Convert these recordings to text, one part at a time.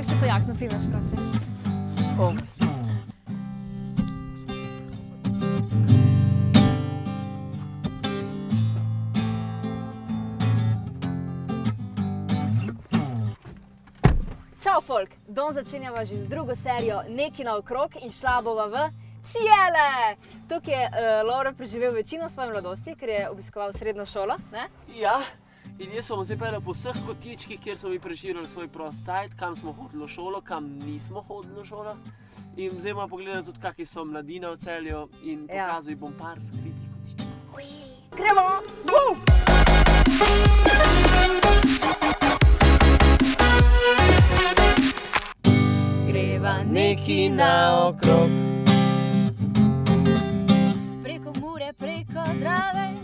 še to jakno primeš, prosim. Čau, folk! Danes začenjava že z drugo serijo Neki naokrog in šla bova v Ciele! Tukaj je Lovro preživel večino svoje mladosti, ker je obiskoval srednjo šolo, ne? Ja, in jaz sem se peljal po vseh kotičkih, kjer so mi preživljali svoj prost cajt, kam smo hodili v šolo, kam nismo hodili v šolo. In zdaj bomo pogledali tudi, kakšni so mladine v Celju in pokazal jim bom par skritih kotičkov. Gremo! Greva neki naokrog. Preko Mure, preko Drave,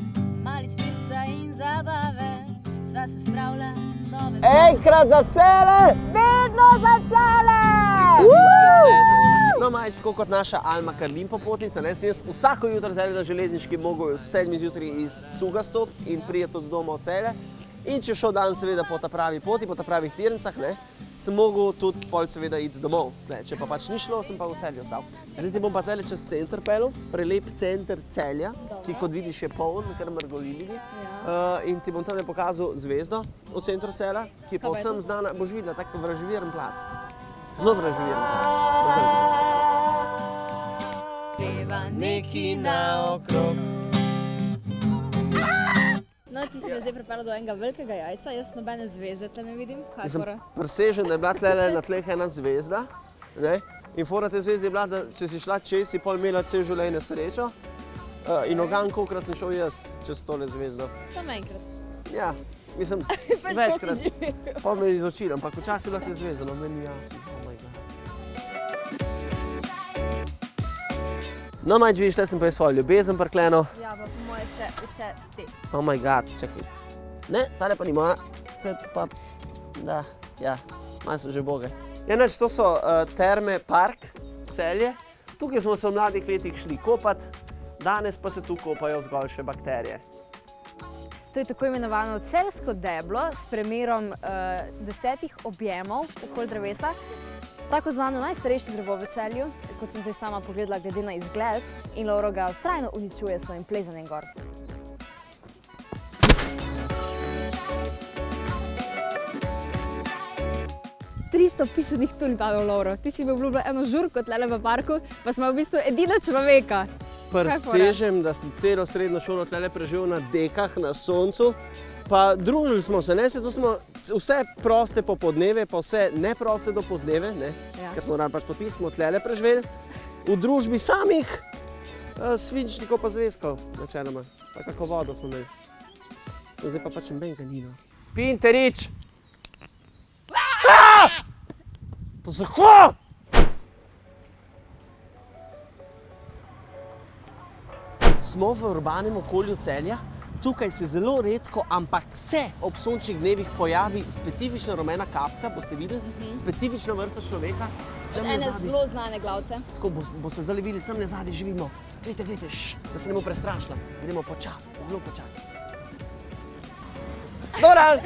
mali svirca in zabave, sva se spravila nove... Enkrat za Cele! Vedno za Cele! No, majč, tako kot naša Alma Karlin popotnica, ne, sem jaz vsako jutro na železniški mogel 7 zjutraj iz Cuga stopiti in prijeti od doma v Celje. In če šel dan seveda po ta pravi poti, po ta pravih tirnicah, ne, sem mogel tudi pol seveda iti domov. Če pa pač ni šlo, sem pa v Celju ostal. Zdaj ti bom pa tele čez center peljal, prelep center Celja, ki kot vidiš je poln, kar mrgolili. In ti bom tale pokazal zvezdo v centru Celja, ki je povsem znana, boš videla, tako vraževiren plac. Zelo vraževiren plac. Greva neki naokrog. No, ti si me zdaj pripeljal do enega velikega jajca, jaz nobene zvezde tle ne vidim. Kaj je fora? Presežen, da je bila tlele na tleh ena zvezda. Ne? In fora te zvezde je bila, da če si šla čez, si pol imela cel življenje srečo. In ogan, kolikrat sem šel jaz čez tole zvezdo. Samo enkrat. Ja, mislim, večkrat. Pol me je izočil, ampak včasih je bila te zvezda, no meni ni jasno. Oh my God. No, majč, vidiš, tle sem pa je svojo ljubezen prkleno. Ja, pa po moje še vse te. Oh my God, čakaj. Ne, tale pa ni moja. Tle pa, da, ja, malo so že boge. Ja, neč, to so Terme Park, Celje. Tukaj smo se v mladih letih šli kopat, danes pa se tu kopajo zgolj še bakterije. To je tako imenovano celjsko deblo s premerom 10 objemov okoli drevesa. Tako zvano najstarejše drevo v Celju, kot sem zdaj sama pogledala glede na izgled, in Lovro ga vztrajno uničuje s svojim plezanjem gor. Tristo pisanih tulipanov, Lovro. Ti si mi obljubila eno žurko tlele v parku, pa smo v bistvu edina človeka. Presežem, da sem celo srednjo šolo tlele preživel na dekah, na soncu. Pa družili smo se, ne, to smo vse proste popodneve, pa vse neproste dopodneve, ne, ker smo radi pač podpis, smo tlele preživeli v družbi samih svinčnikov pa zvezkov, načeloma. Pa kako vodo smo imeli. Zdaj pa pač nobenega ni, no. Pinterič! Pa zako? Smo v urbanem okolju Celja. Tukaj se zelo redko, ampak se ob sončnih dnevih pojavi specifična rumena kapca, boste videli, specifična vrsta človeka. Od ene zelo znane glavce. Tako boste zdaj videli, tamle zadaj že vidimo. Glejte, glejte, da se ne bo prestrašila. Gremo počas, zelo počas. Doran!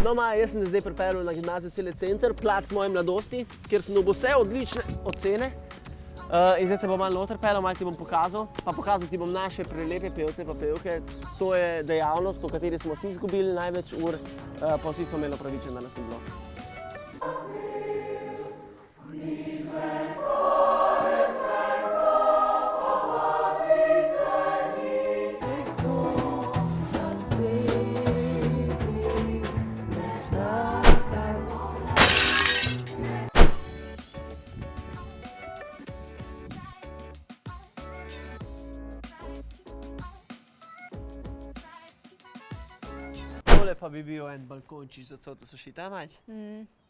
No, Maja, jaz sem zdaj pripeljal na gimnazijo Celje Center, plac moje mladosti, kjer sem dobil vse odlične ocene. In zdaj se bom malo noter peljal, malo ti bom pokazal, pa pokazal ti bom naše prelepe pevce pa pevke. To je dejavnost, v kateri smo vsi izgubili največ ur, pa vsi smo imeli upravičen, da nas ni bilo. Tole pa bi bil en balkončič za celo sušita, majč?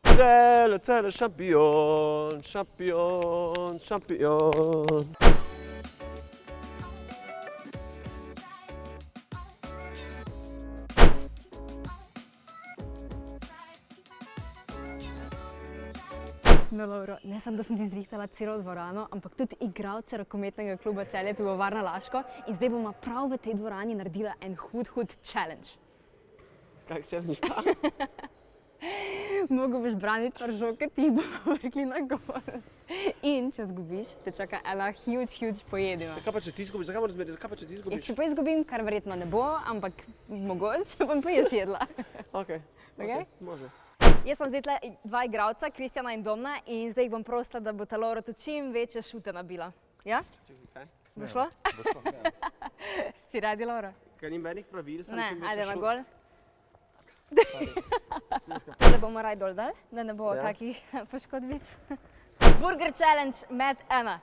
Celje, Celje, šampion, šampion, šampion. No, Lauro, ne samo, da sem ti zrihtala celo dvorano, ampak tudi igralce rokometnega kluba Celje Pivovarna Laško in zdaj bomo prav v tej dvorani naredila en hud challenge. Kak challenge pa? Mogo boš braniti pržoke, ti bomo vrgli na gol. In če zgubiš, te čaka ena huge pojedina. Kaj pa če ti izgubiš? Zakaj moraš zmeriti? Kaj pa če ti Ja, izgubiš? če pa izgubim, kar verjetno ne bo, ampak mogoče bom pa jaz jedla. Okej. Okej? Može. Jaz sem zdaj tle dva igralca, Kristjana in Domna, in zdaj jih bom prosila, da bo ta Laura tu čim večje šute nabila. Ja? Čekaj, kaj? Bo šlo? Si radi, Laura? Kaj ni menih pravil, sem Ne, čim večji ajde na šut. gol. Tole bomo raj dol dal, da ne bo Ja. kakih poškodbic. Burger challenge med 1.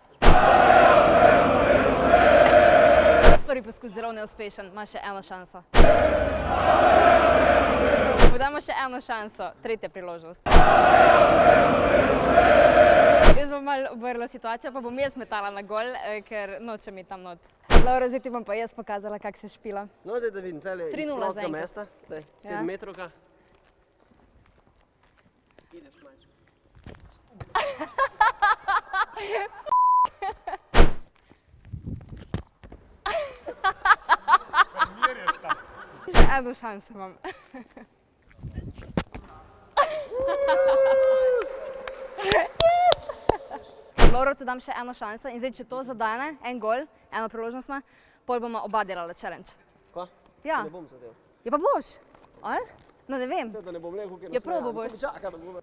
Prvi poskus zelo neuspešen, ima še eno šanso. Podamo še eno šanso, tretja priložnost. Jaz bom malo obrnila situacijo, pa bom jaz metala na gol, ker nočem iti tam not. Laura, zdaj ti bom pa jaz pokazala, kako se špila. No, da vidim, tele iz 3:0 prostega zaenkrat. mesta, 7 metrovka. Ideš, majčko. Še eno šanso imam. Laura, tu dam še eno šanso in zdaj, če to zadane, en gol, eno priložnost ima, pol bomo oba delala challenge. Kva? Ja. Ne bom zadev. Ja pa boš, ali? No ne vem. Da ne bom rekel, ker Ja, probo boš. Čakaj, da bom.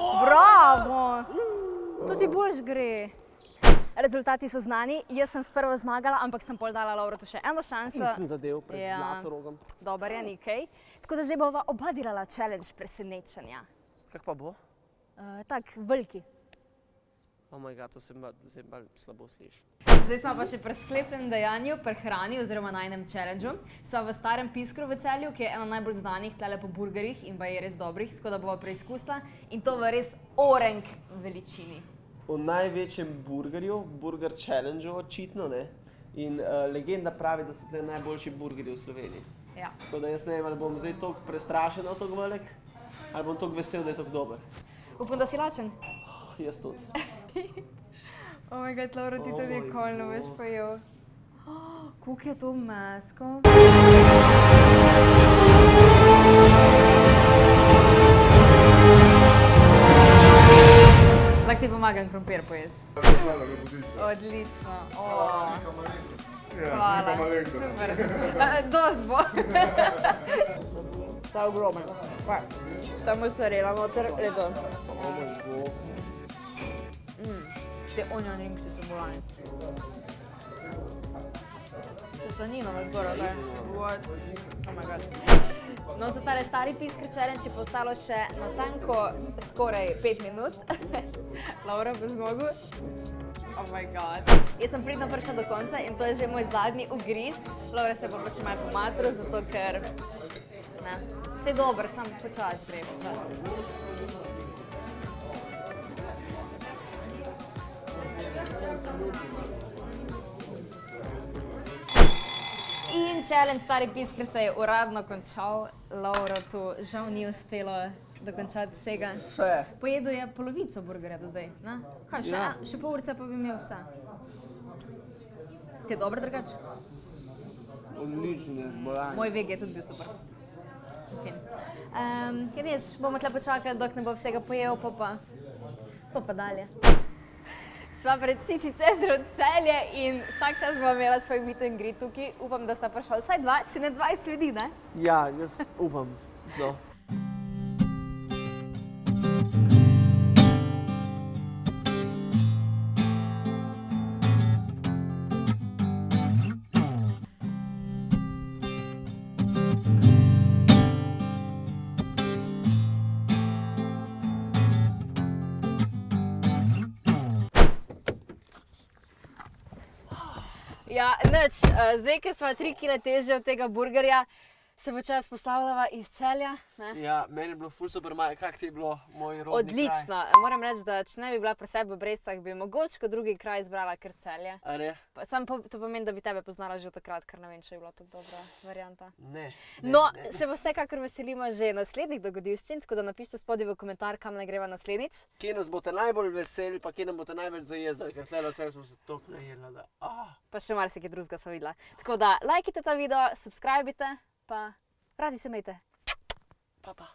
Bravo! To ti boljš gre. Rezultati so znani, jaz sem sprva zmagala, ampak sem pol dala Lauro tu še eno šanso. Nisem zadev pred Ja. Zlatorogom. Dobar je, nekaj. Tako da zdaj bova oba delala challenge presenečenja. Kak pa bo? Tak, veliki. Oh moj god, to se malo slabo sliši. Zdaj smo pa še pri sklepnem dejanju, pri hrani oziroma najnem challengeu. Sva v starem Piskru v Celju, ki je ena najbolj znanih tele po burgerjih in je res dobrih, tako da bova preizkusila in to v res orenk veličini. V največjem burgerju, Burger Challengeu očitno, ne? In legenda pravi, da so to najboljši burgerji v Sloveniji. Ja. Tako da jaz ne vem, ali bom zdaj toliko prestrašen od toliko velik, ali bom toliko vesel, da je toliko dober. Upam, da si lačen. Jaz tudi. Oh moj bog, Laura, ti to moj nikoli ne boš bog. pojel. Koliko je to mesko? Lahko ti pomagam krompir pojesti. Odlično. Hvala. Super. Dost bo. Ta je ogromen. Ta mozzarella noter je to. Te onion ringsi so bolani. Še slanino imaš gor, ali? What? Oh my god. No, za tale stari Pisker challenge je postalo še natanko skoraj 5 minut. Laura bo zmogel. Oh my god. Jaz sem pridno prišla do konca in to je že moj zadnji ugriz. Laura se bo pa še malo pomatril, zato ker... Ne. Vse dobro, samo počas gre, počas. In challenge stari Pisker se je uradno končal. Lauro tu žal ni uspelo dokončati vsega. Še. Pojedel je polovico burgerja do zdaj, ne? Kaj, še, Ja. še pol urce pa bi imel vse. Ti je dobro drugače? Odlično, bolanje. Moj veg je tudi bil super. Fin. Ja, veš, bomo tle počakali, dok ne bo vsega pojel, pa dalje. Sva pred City centrom Celje in vsak čas bomo imela svoj meet and greet tukaj. Upam, da sta prišla vsaj 2, če ne 20 ljudi, ne? Ja, jaz upam. No. Ja, nič. Zdaj, ko sva 3 kg težje od tega burgerja, Se bo čas postavljava iz Celja. Ne? Ja, meni je bilo ful super, kak ti je bilo moj rodni Odlično. Moram reči, da če ne bi bila pri sebi v Brestah, bi mogoče kot drugi kraj izbrala kar Celje. A res? To pomeni, da bi tebe poznala že od takrat, ker ne vem, če je bila tako dobra varianta. Ne. No, se bo vsekakor veselimo že naslednjih dogodivščin, tako da napišite spodaj v komentar, kam naj greva naslednjič. Kje nas boste najbolj veseli, pa kje nam boste največ zajezdali, ker tlele vse smo se toliko najedli, da... Pa še marsikaj drugega sva videla. Tako da, lajkite ta video, subscribite, pa radi se imejte. Pa.